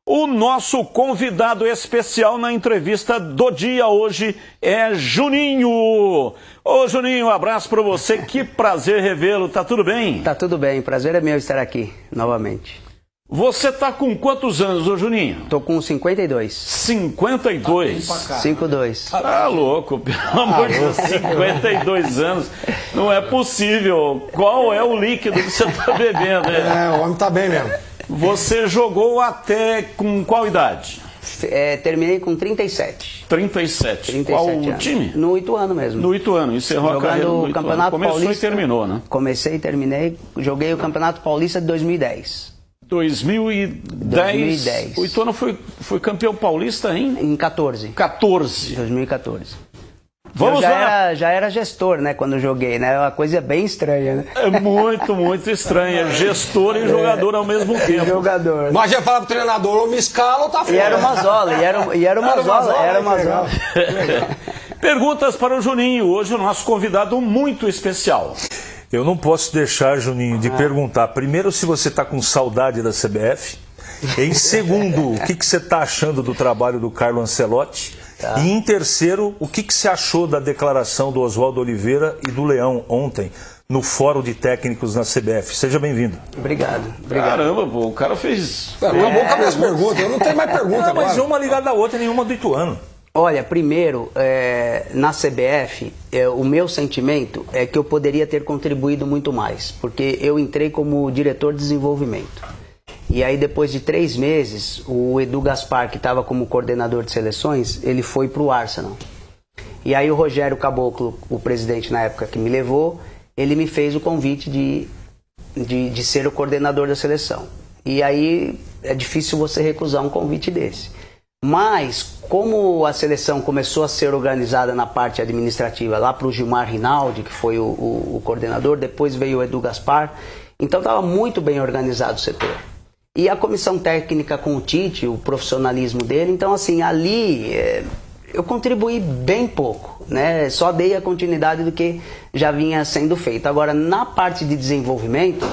O nosso convidado especial na entrevista do dia hoje é Juninho. Ô Juninho, um abraço para você, que prazer revê-lo, tá tudo bem? Tá tudo bem, prazer é meu estar aqui novamente. Você tá com quantos anos, ô Juninho? Tô com 52. 52? 52. Tá louco, pelo amor de Deus, 52 anos, não é possível. Qual é o líquido que você tá bebendo? O homem tá bem mesmo. Você jogou até com qual idade? Terminei com 37. 37. Qual o time? No Ituano mesmo. No Ituano, encerrou a carreira no Ituano. Campeonato Começou Paulista, e terminou, né? Comecei e terminei, joguei o Campeonato Paulista de 2010. 2010. O Ituano foi campeão paulista em 14. 2014. Vamos lá. Já era gestor, né, quando joguei, né? É uma coisa bem estranha, né? É muito estranha. Gestor e jogador ao mesmo tempo. Jogador. Mas já fala pro treinador, ou me escala ou tá fora. E era uma zola, era uma zola. Perguntas para o Juninho. Hoje o nosso convidado muito especial. Eu não posso deixar, Juninho, de perguntar. Primeiro, se você está com saudade da CBF. Em segundo, o que você está achando do trabalho do Carlo Ancelotti. Tá. E em terceiro, o que você achou da declaração do Oswaldo Oliveira e do Leão ontem no Fórum de Técnicos na CBF? Seja bem-vindo. Obrigado. Caramba, pô, o cara fez... Acabou com as minhas perguntas, eu não tenho mais pergunta agora. Mas uma ligada à outra, nenhuma do Ituano. Olha, primeiro, na CBF, o meu sentimento é que eu poderia ter contribuído muito mais, porque eu entrei como diretor de desenvolvimento. E aí, depois de 3 meses, o Edu Gaspar, que estava como coordenador de seleções, ele foi para o Arsenal. E aí o Rogério Caboclo, o presidente na época que me levou, ele me fez o convite de ser o coordenador da seleção. E aí é difícil você recusar um convite desse. Mas, como a seleção começou a ser organizada na parte administrativa, lá para o Gilmar Rinaldi, que foi o coordenador, depois veio o Edu Gaspar, então estava muito bem organizado o setor. E a comissão técnica com o Tite, o profissionalismo dele, então assim, ali eu contribuí bem pouco, né? Só dei a continuidade do que já vinha sendo feito. Agora, na parte de desenvolvimento,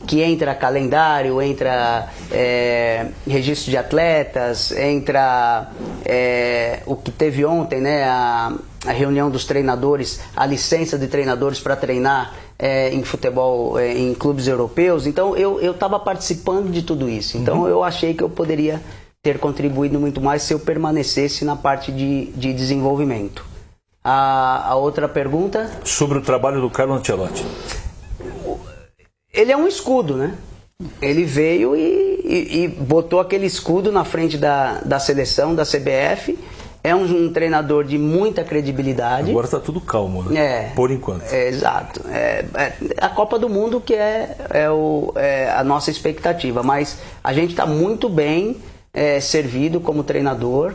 que entra calendário, entra registro de atletas, entra o que teve ontem, né? A reunião dos treinadores, a licença de treinadores para treinar em futebol, em clubes europeus. Então eu estava participando de tudo isso. Então eu achei que eu poderia ter contribuído muito mais se eu permanecesse na parte de desenvolvimento. A outra pergunta? Sobre o trabalho do Carlo Ancelotti. Ele é um escudo, né? Ele veio e botou aquele escudo na frente da seleção, da CBF. É um treinador de muita credibilidade. Agora está tudo calmo, né? Por enquanto. Exato. A Copa do Mundo que é a nossa expectativa. Mas a gente está muito bem servido como treinador.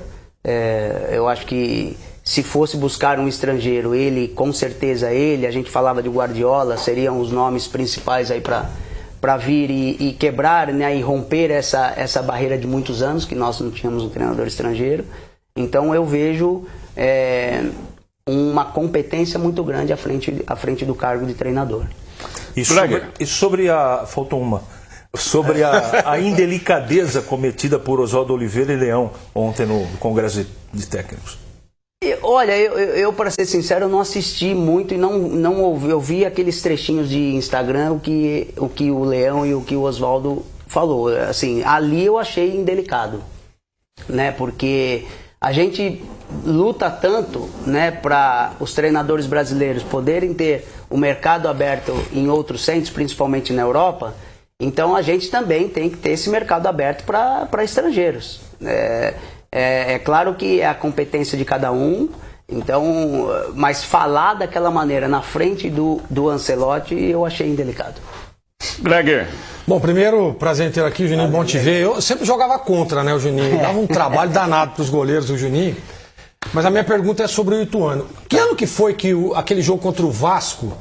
Eu acho que se fosse buscar um estrangeiro, ele, com certeza a gente falava de Guardiola, seriam os nomes principais aí para vir e quebrar, né, e romper essa barreira de muitos anos, que nós não tínhamos um treinador estrangeiro. Então eu vejo uma competência muito grande à frente do cargo de treinador. Sobre a indelicadeza cometida por Oswaldo Oliveira e Leão ontem no Congresso de Técnicos. Olha, eu para ser sincero, eu não assisti muito e não ouvi. Eu vi aqueles trechinhos de Instagram, o que o Leão e o que o Oswaldo falou. Assim, ali eu achei indelicado, né? Porque a gente luta tanto, né, para os treinadores brasileiros poderem ter o mercado aberto em outros centros, principalmente na Europa. Então a gente também tem que ter esse mercado aberto para estrangeiros. É claro que é a competência de cada um, então, mas falar daquela maneira na frente do Ancelotti eu achei indelicado. Gregor. Bom, primeiro, prazer em ter aqui, Juninho, bom te ver. Eu sempre jogava contra, né, o Juninho. Dava um trabalho danado para os goleiros do Juninho. Mas a minha pergunta é sobre o Ituano. Que ano que foi que aquele jogo contra o Vasco,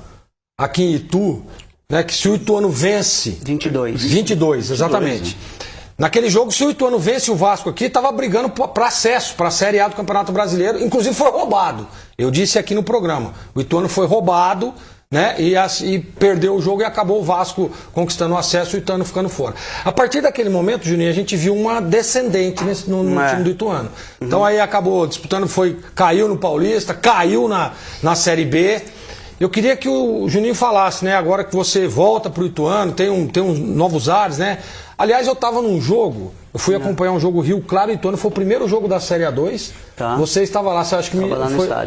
aqui em Itu, né, que se o Ituano vence... 22, exatamente. Naquele jogo, se o Ituano vence o Vasco aqui, estava brigando para acesso, para a Série A do Campeonato Brasileiro. Inclusive foi roubado. Eu disse aqui no programa. O Ituano foi roubado, né? E perdeu o jogo e acabou o Vasco conquistando o acesso e o Ituano ficando fora. A partir daquele momento, Juninho, a gente viu uma descendente no time do Ituano. Então aí acabou disputando, caiu no Paulista, caiu na Série B. Eu queria que o Juninho falasse, né? Agora que você volta pro Ituano, tem uns novos ares, né? Aliás, eu estava num jogo, eu fui acompanhar um jogo Rio Claro e Ituano, foi o primeiro jogo da Série A2. Tá. Você estava lá, você acha que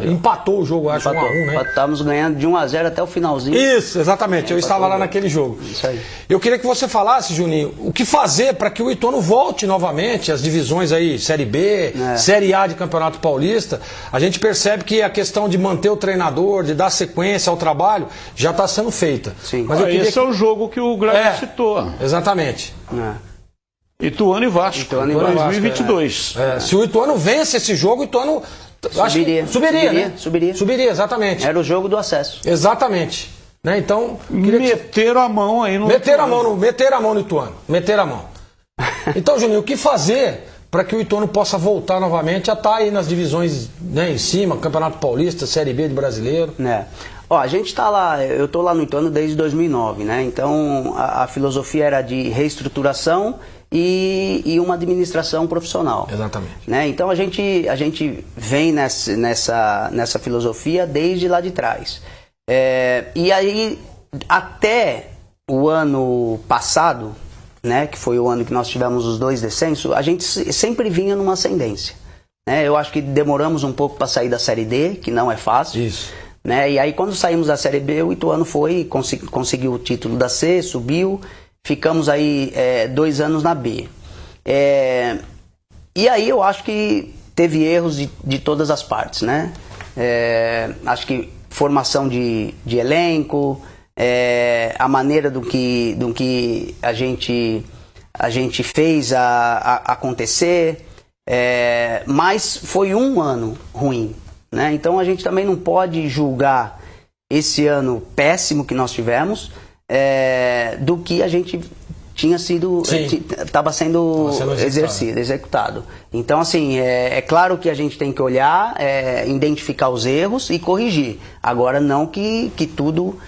empatou o jogo, acho, 1-1, né? Estávamos ganhando de 1-0 até o finalzinho. Isso, exatamente, eu estava lá naquele jogo. Isso aí. Eu queria que você falasse, Juninho, o que fazer para que o Ituano volte novamente às divisões aí, Série B, Série A de Campeonato Paulista. A gente percebe que a questão de manter o treinador, de dar sequência ao trabalho, já está sendo feita. Sim. Mas esse é o jogo que o Glauber citou. Exatamente. Ituano e Vasco, 2022. Se o Ituano vence esse jogo, o Ituano subiria, exatamente. Era o jogo do acesso. Exatamente. Né? Então, meteram a mão aí no meteram a mão no Ituano. Meteram a mão. Então, Juninho, o que fazer para que o Ituano possa voltar novamente a estar aí nas divisões, né, em cima, Campeonato Paulista, Série B de Brasileiro? Ó, a gente está lá, eu estou lá no Ituano desde 2009, né? Então a filosofia era de reestruturação e uma administração profissional. Exatamente. Né? Então a gente vem nessa filosofia desde lá de trás. E aí, até o ano passado, né, que foi o ano que nós tivemos os 2 descensos, a gente sempre vinha numa ascendência. Né? Eu acho que demoramos um pouco para sair da Série D, que não é fácil. Isso. Né? E aí quando saímos da Série B, o Ituano conseguiu o título da C, subiu, ficamos aí 2 anos na B. E aí eu acho que teve erros de todas as partes, né? Acho que formação de elenco, a maneira do que a gente fez acontecer, mas foi um ano ruim. Né? Então a gente também não pode julgar esse ano péssimo que nós tivemos do que a gente tinha sido, estava sendo executado. Então assim, é claro que a gente tem que olhar, identificar os erros e corrigir. Agora não que tudo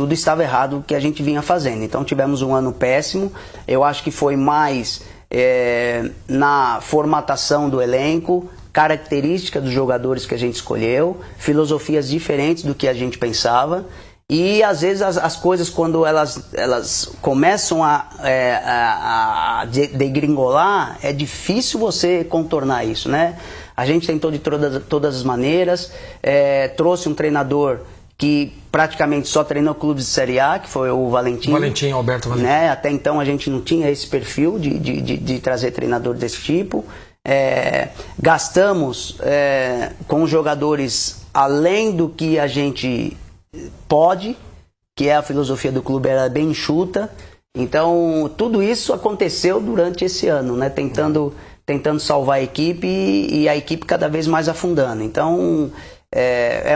estava errado que a gente vinha fazendo. Então tivemos um ano péssimo, eu acho que foi mais na formatação do elenco, característica dos jogadores que a gente escolheu, filosofias diferentes do que a gente pensava, e às vezes as coisas, quando elas começam a degringolar, é difícil você contornar isso, né? A gente tentou de todas as maneiras, trouxe um treinador que praticamente só treinou clubes de Série A, que foi o Valentim. Alberto Valentim. Né? Até então a gente não tinha esse perfil de trazer treinador desse tipo. Gastamos com os jogadores além do que a gente pode, que é a filosofia do clube, era bem enxuta. Então tudo isso aconteceu durante esse ano, né? Tentando salvar a equipe e a equipe cada vez mais afundando. Então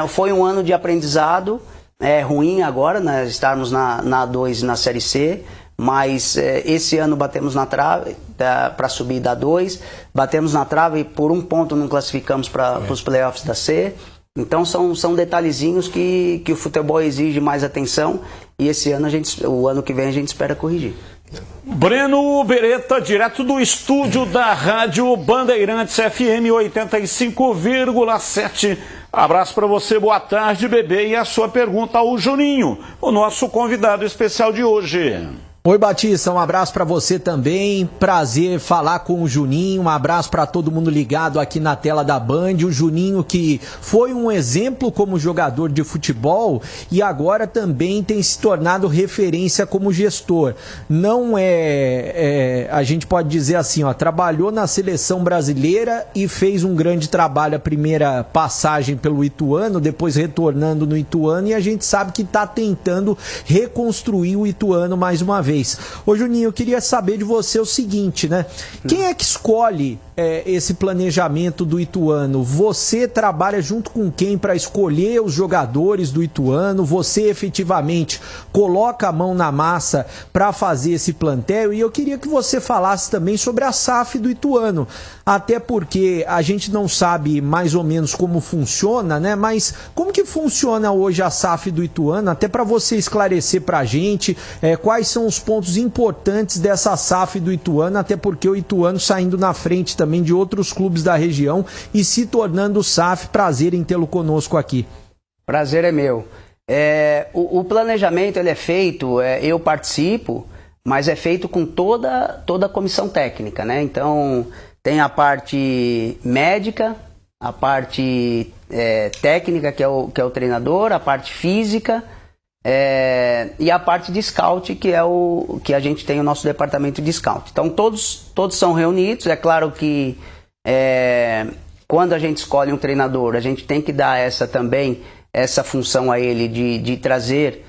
foi um ano de aprendizado, ruim agora, né? Estarmos na A2 e na Série C. Mas esse ano batemos na trave para subir da 2, batemos na trave e por um ponto não classificamos para os playoffs da C. Então são detalhezinhos que o futebol exige mais atenção, e esse ano o ano que vem a gente espera corrigir. Breno Beretta, direto do estúdio da Rádio Bandeirantes FM 85,7. Abraço para você, boa tarde, bebê, e a sua pergunta ao Juninho, o nosso convidado especial de hoje. Oi, Batista, um abraço para você também, prazer falar com o Juninho, um abraço para todo mundo ligado aqui na tela da Band, o Juninho que foi um exemplo como jogador de futebol e agora também tem se tornado referência como gestor. Não a gente pode dizer assim, trabalhou na seleção brasileira e fez um grande trabalho, a primeira passagem pelo Ituano, depois retornando no Ituano, e a gente sabe que está tentando reconstruir o Ituano mais uma vez. Ô Juninho, eu queria saber de você o seguinte, né? Quem é que escolhe esse planejamento do Ituano? Você trabalha junto com quem para escolher os jogadores do Ituano? Você efetivamente coloca a mão na massa para fazer esse plantel? E eu queria que você falasse também sobre a SAF do Ituano, até porque a gente não sabe mais ou menos como funciona, né? Mas como que funciona hoje a SAF do Ituano? Até para você esclarecer para a gente quais são os pontos importantes dessa SAF do Ituano, até porque o Ituano saindo na frente também de outros clubes da região e se tornando SAF. Prazer em tê-lo conosco aqui. Prazer é meu. O planejamento ele é feito, eu participo, mas é feito com toda a comissão técnica, né? Então tem a parte médica, a parte técnica, que é o treinador, a parte física, e a parte de scout, que é o que a gente tem o nosso departamento de scout. Então todos são reunidos. É claro que quando a gente escolhe um treinador, a gente tem que dar essa função a ele de trazer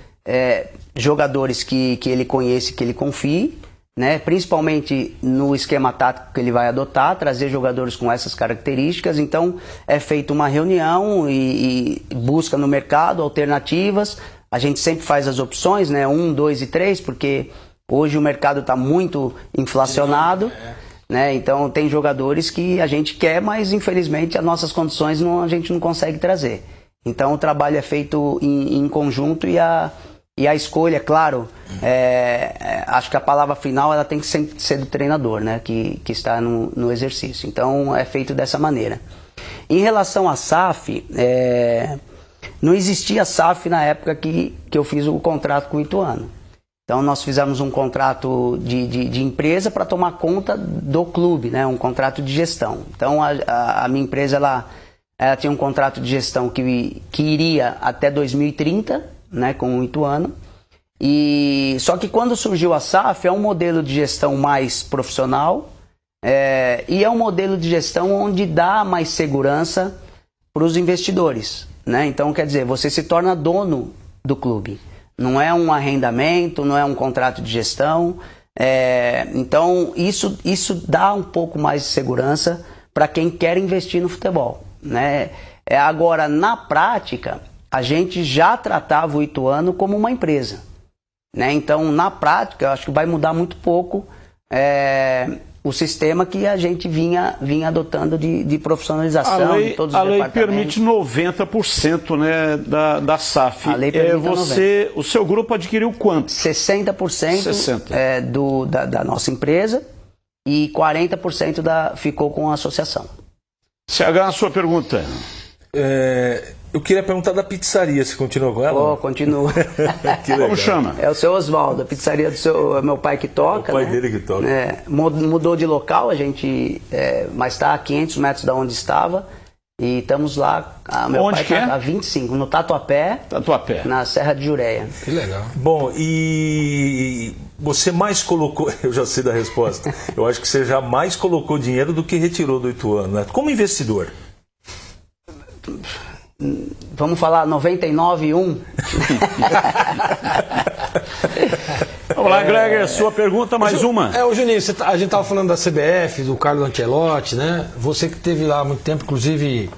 jogadores que ele conhece, que ele confie, né? Principalmente no esquema tático que ele vai adotar, trazer jogadores com essas características. Então é feita uma reunião e busca no mercado alternativas. A gente sempre faz as opções, né? 1, 2 e 3, porque hoje o mercado está muito inflacionado, né? Então tem jogadores que a gente quer, mas infelizmente as nossas condições a gente não consegue trazer. Então o trabalho é feito em conjunto e a escolha, claro, acho que a palavra final ela tem que sempre ser do treinador, né? Que está no exercício. Então é feito dessa maneira. Em relação à SAF, não existia SAF na época que eu fiz o contrato com o Ituano. Então nós fizemos um contrato de empresa para tomar conta do clube, né? Um contrato de gestão. Então a minha empresa ela tinha um contrato de gestão que iria até 2030, né, com o Ituano. E só que quando surgiu a SAF é um modelo de gestão mais profissional, e é um modelo de gestão onde dá mais segurança para os investidores, né? Então, quer dizer, você se torna dono do clube. Não é um arrendamento, não é um contrato de gestão. Então, isso dá um pouco mais de segurança para quem quer investir no futebol, né? Agora, na prática, a gente já tratava o Ituano como uma empresa, né? Então, na prática, eu acho que vai mudar muito pouco o sistema que a gente vinha adotando de profissionalização de todos os departamentos. A lei permite 90%, né, da SAF. A lei permite 90%. O seu grupo adquiriu quanto? 60% da nossa empresa e 40% ficou com a associação. CH, a sua pergunta. Eu queria perguntar da pizzaria, você continua com ela? Continua. Como chama? É o seu Oswaldo, a pizzaria do meu pai que toca. É o pai, né? dele que toca. Mudou de local, a gente, mas está a 500 metros da onde estava. E estamos lá. Meu Onde pai que tá a 25, no Tatuapé. Tatuapé. Na Serra de Jureia. Que legal. Bom, e você mais colocou, eu já sei da resposta, eu acho que você já mais colocou dinheiro do que retirou do Ituano, né? Como investidor. Vamos falar 99,1. Vamos lá, Greger, sua pergunta, mais uma. Ô Juninho, a gente estava falando da CBF, do Carlo Ancelotti, né? Você que esteve lá há muito tempo, inclusive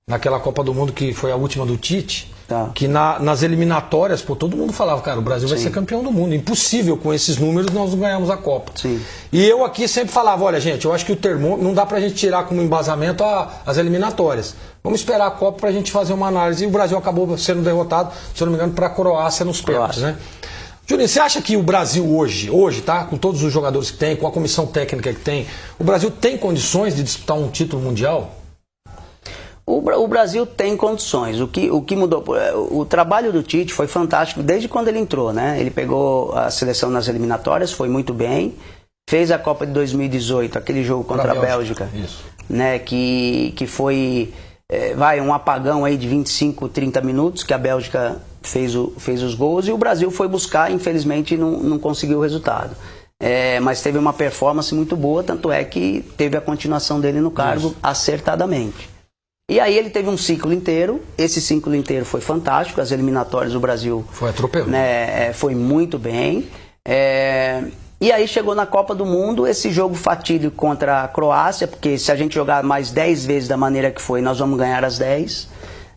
naquela Copa do Mundo que foi a última do Tite, que nas eliminatórias, todo mundo falava, cara, o Brasil vai ser campeão do mundo. Impossível, com esses números nós não ganhamos a Copa. Sim. E eu aqui sempre falava, olha gente, eu acho que o termômetro não dá pra gente tirar como embasamento as eliminatórias. Vamos esperar a Copa pra gente fazer uma análise. E o Brasil acabou sendo derrotado, se eu não me engano, pra Croácia nos pênaltis, né? Juninho, você acha que o Brasil hoje, tá? Com todos os jogadores que tem, com a comissão técnica que tem, o Brasil tem condições de disputar um título mundial? O Brasil tem condições. O que mudou? O trabalho do Tite foi fantástico desde quando ele entrou, né? Ele pegou a seleção nas eliminatórias, foi muito bem. Fez a Copa de 2018, aquele jogo contra a Bélgica. Isso. Né? Que foi um apagão aí de 25, 30 minutos, que a Bélgica fez os gols e o Brasil foi buscar, infelizmente não conseguiu o resultado. Mas teve uma performance muito boa, tanto é que teve a continuação dele no cargo acertadamente. E aí ele teve um ciclo inteiro, esse ciclo inteiro foi fantástico, as eliminatórias do Brasil foi atropelado, né, foi muito bem. E aí chegou na Copa do Mundo, esse jogo fatídico contra a Croácia, porque se a gente jogar mais 10 vezes da maneira que foi, nós vamos ganhar as 10.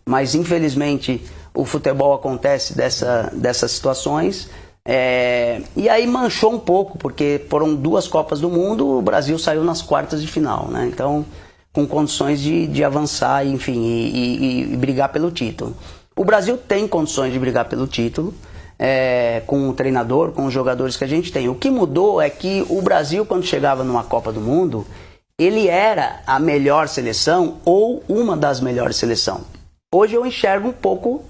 Mas infelizmente o futebol acontece dessas situações. E aí manchou um pouco, porque foram 2 Copas do Mundo, o Brasil saiu nas quartas de final, né? Então, com condições de avançar, enfim, e brigar pelo título. O Brasil tem condições de brigar pelo título, com o treinador, com os jogadores que a gente tem. O que mudou é que o Brasil, quando chegava numa Copa do Mundo, ele era a melhor seleção ou uma das melhores seleções. Hoje eu enxergo um pouco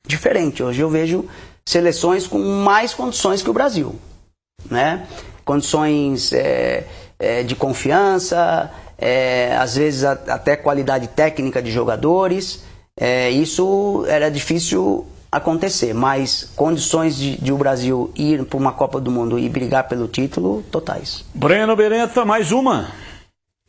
diferente. Hoje eu vejo seleções com mais condições que o Brasil, né? Condições de confiança, às vezes até qualidade técnica de jogadores. Isso era difícil acontecer, mas condições de o Brasil ir para uma Copa do Mundo e brigar pelo título, totais. Breno Beretta, mais uma.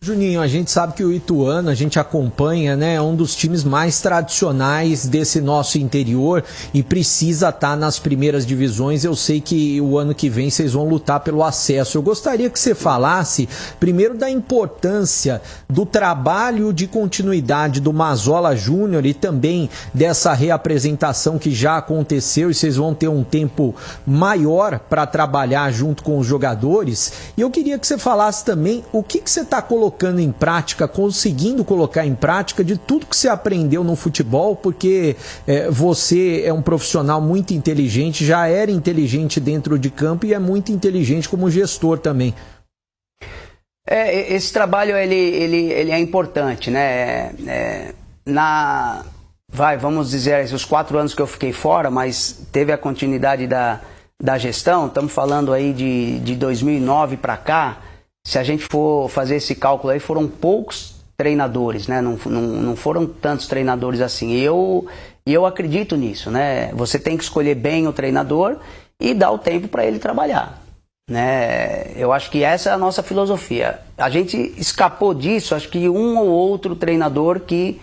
Juninho, a gente sabe que o Ituano, a gente acompanha, né, é um dos times mais tradicionais desse nosso interior e precisa estar nas primeiras divisões. Eu sei que o ano que vem vocês vão lutar pelo acesso. Eu gostaria que você falasse primeiro da importância do trabalho de continuidade do Mazzola Júnior e também dessa reapresentação que já aconteceu e vocês vão ter um tempo maior para trabalhar junto com os jogadores. E eu queria que você falasse também o que você está colocando em prática, conseguindo colocar em prática de tudo que você aprendeu no futebol, porque você é um profissional muito inteligente, já era inteligente dentro de campo e é muito inteligente como gestor também. Esse trabalho ele é importante, né? Vamos dizer, os 4 anos que eu fiquei fora, mas teve a continuidade da gestão. Estamos falando aí de 2009 para cá. Se a gente for fazer esse cálculo aí, foram poucos treinadores, né? Não foram tantos treinadores assim. E eu acredito nisso, né? Você tem que escolher bem o treinador e dar o tempo para ele trabalhar, né? Eu acho que essa é a nossa filosofia. A gente escapou disso, acho que um ou outro treinador que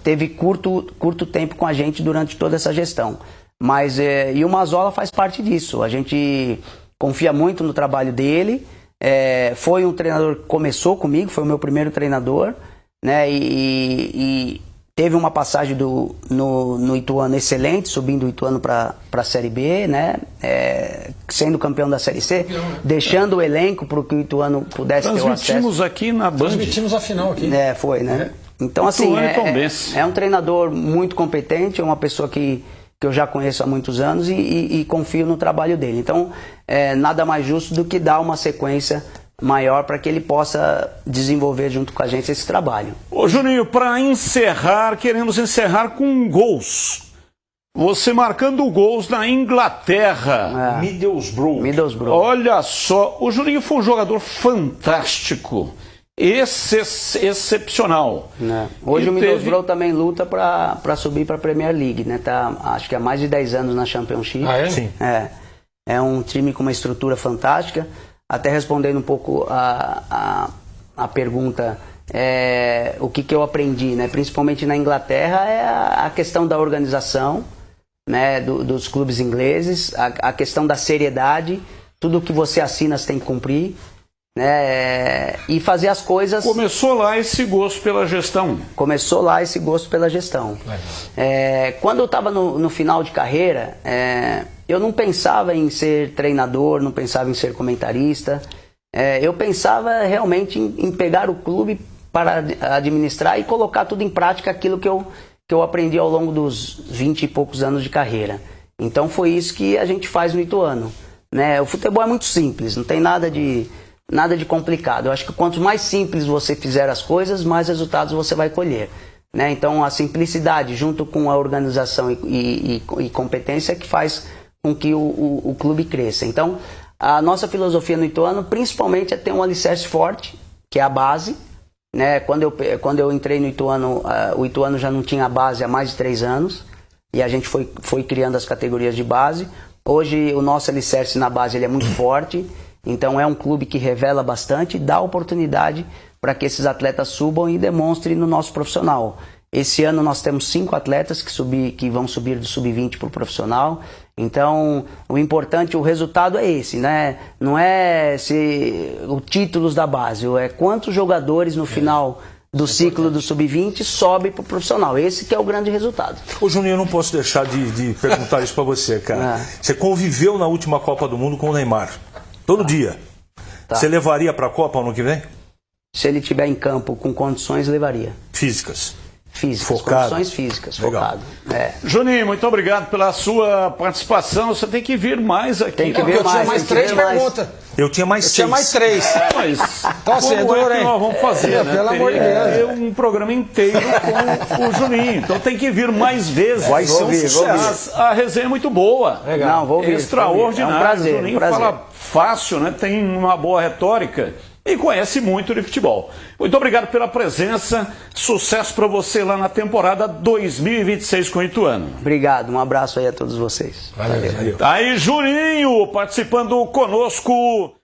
teve curto tempo com a gente durante toda essa gestão. Mas e o Mazzola faz parte disso. A gente confia muito no trabalho dele. Foi um treinador que começou comigo, foi o meu primeiro treinador, né? E teve uma passagem no Ituano excelente, subindo o Ituano para a Série B, né? Sendo campeão da Série C, deixando o elenco para que o Ituano pudesse ter o acesso. Transmitimos aqui na Band. Transmitimos a final aqui. Foi, né? Então, assim, é um treinador muito competente, é uma pessoa que eu já conheço há muitos anos e confio no trabalho dele. Então, nada mais justo do que dar uma sequência maior para que ele possa desenvolver junto com a gente esse trabalho. Ô Juninho, para encerrar, queremos encerrar com gols. Você marcando gols na Inglaterra. Middlesbrough. Olha só, o Juninho foi um jogador fantástico. Excepcional. Hoje o Middlesbrough também luta para subir para a Premier League, né? Tá, acho que há mais de 10 anos na Championship. Sim. É um time com uma estrutura fantástica. Até respondendo um pouco a pergunta, o que eu aprendi, né? Principalmente na Inglaterra, é a questão da organização, né? Dos clubes ingleses, a questão da seriedade, tudo que você assina você tem que cumprir. E fazer as coisas... Começou lá esse gosto pela gestão. Quando eu estava no final de carreira, eu não pensava em ser treinador, não pensava em ser comentarista. Eu pensava realmente em pegar o clube para administrar e colocar tudo em prática, aquilo que eu aprendi ao longo dos 20 e poucos anos de carreira. Então foi isso que a gente faz no Ituano, né? O futebol é muito simples, não tem nada de complicado. Eu acho que quanto mais simples você fizer as coisas, mais resultados você vai colher, né? Então a simplicidade junto com a organização e competência que faz com que o clube cresça. Então a nossa filosofia no Ituano principalmente é ter um alicerce forte, que é a base, né? Quando eu entrei no Ituano, o Ituano já não tinha base há mais de 3 anos e a gente foi criando as categorias de base. Hoje o nosso alicerce na base ele é muito forte. Então é um clube que revela bastante, dá oportunidade para que esses atletas subam e demonstrem no nosso profissional. Esse ano nós temos 5 atletas que vão subir do sub-20 para o profissional. Então, o importante, o resultado é esse, né? Não é o títulos da base, é quantos jogadores no final do ciclo do sub-20 sobe para o profissional. Esse que é o grande resultado. Ô Juninho, eu não posso deixar de perguntar isso para você, cara. Você conviveu na última Copa do Mundo com o Neymar, todo dia. Você levaria para a Copa ano que vem? Se ele estiver em campo com condições, levaria. Físicas? Físicas, Focado. condições físicas, Legal. focado. Juninho, muito obrigado pela sua participação. Você tem que vir mais aqui. Tem que Porque ver eu tinha mais tem que 3 ver mais. perguntas. Eu tinha mais Eu 6. tinha mais 3. Mas Então, assim, como é duro, que hein? nós vamos fazer, né? Pelo amor de Teria que Deus. ter um programa inteiro com o Juninho. Então tem que vir mais vezes. Vai ser um vir, vou vir. sucesso. A resenha é muito boa. Não, vou vir. Extraordinário. É um prazer, O Juninho um prazer. fala fácil, né? Tem uma boa retórica e conhece muito de futebol. Muito obrigado pela presença. Sucesso para você lá na temporada 2026 com o Ituano. Obrigado, um abraço aí a todos vocês. Valeu. Aí, Juninho, participando conosco.